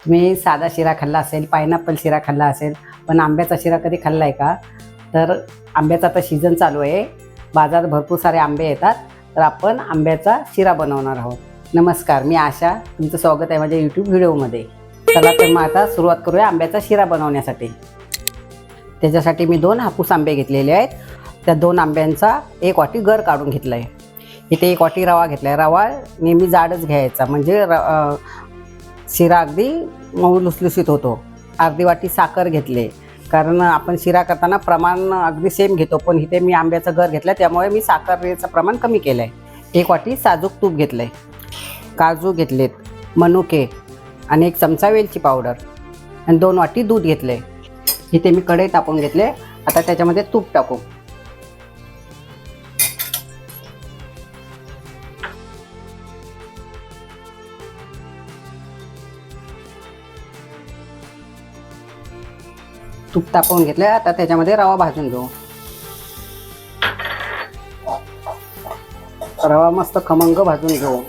तुम्ही साधा शिरा खाल्ला असेल, पायनॅपल शिरा खाल्ला असेल, पण आंब्याचा शिरा कधी खाल्ला आहे का? तर आंब्याचा आता सीझन चालू आहे, बाजारात भरपूर सारे आंबे येतात, तर आपण आंब्याचा शिरा बनवणार आहोत. नमस्कार, मी आशा, तुमचं स्वागत आहे माझ्या यूट्यूब व्हिडिओमध्ये. चला तर मग आता सुरुवात करूया आंब्याचा शिरा बनवण्यासाठी. त्याच्यासाठी मी 2 हापूस आंबे घेतलेले आहेत. त्या 2 आंब्यांचा 1 वाटी गर काढून घेतला आहे. इथे 1 वाटी रवा घेतला आहे. रवा नेहमी जाडच घ्यायचा, म्हणजे शिरा अगदी मऊ लुसलुसीत होतो. अर्धी वाटी साखर घेतले, कारण आपण शिरा करताना प्रमाण अगदी सेम घेतो, पण इथे मी आंब्याचा गर घेतला त्यामुळे मी साखरेचं प्रमाण कमी केलं आहे. 1 वाटी साजूक तूप घेतलं आहे. काजू घेतलेत, मनुके आणि 1 चमचा वेलची पावडर आणि 2 वाटी दूध घेतले. इथे मी कढई तापवून घेतले. आता त्याच्यामध्ये तूप टाकू. तूप तापवून घेतले. आता त्याच्यामध्ये रवा भाजून घेऊ. रवा मस्त खमंग भाजून घेऊ.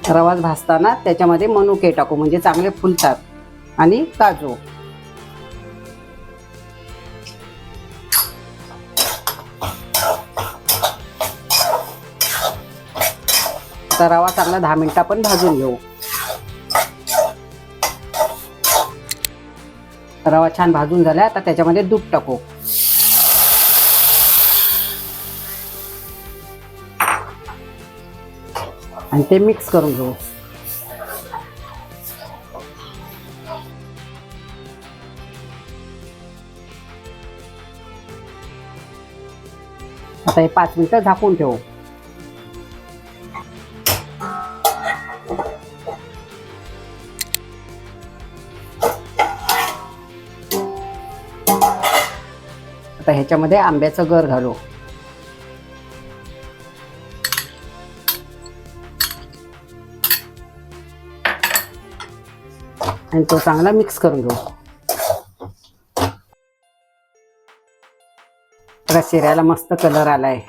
रवा भाजताना त्याच्यामध्ये मनुके टाकू, म्हणजे चांगले फुलतात, आणि काजू. तर रवा चांगला 10 मिनिटं आपण भाजून घेऊ. रवा छान भाजून झाला. आता त्याच्यामध्ये दूध टाकू. आणि ते मिक्स करून घेऊ. आता हे 5 मिनिटं झाकून ठेवू. आता ह्याच्यामध्ये आंब्याचं गर घालू. आणि तो चांगला मिक्स करून घेऊ. आता शिऱ्याला मस्त कलर आलाय.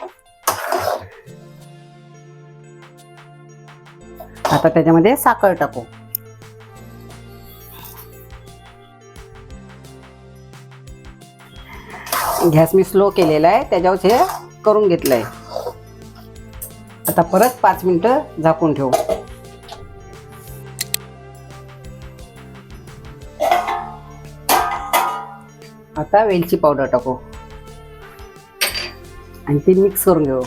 आता त्याच्यामध्ये साखर टाकू. गॅस मी स्लो केलेला आहे, त्याच्यावर हे करून घेतलंय. आता परत 5 मिनिटं झाकून ठेवू. आता वेलची पावडर टाकू आणि ती मिक्स करून घेऊ.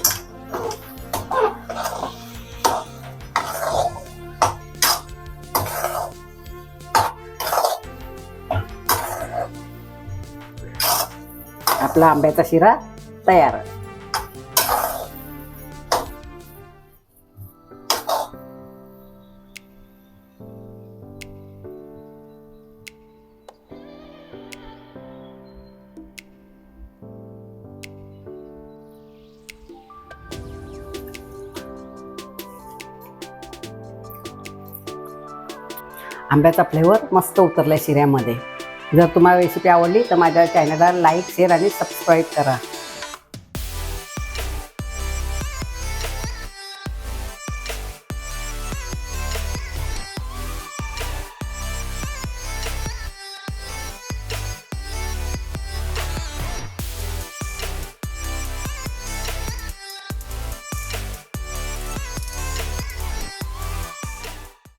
आपला आंब्याचा शिरा तयार. आंब्याचा फ्लेवर मस्त उतरलाय शिऱ्यामध्ये. जर तुम्हाला रेसिपी आवडली तर माझ्या चॅनलला लाईक, शेअर आणि सबस्क्राईब करा.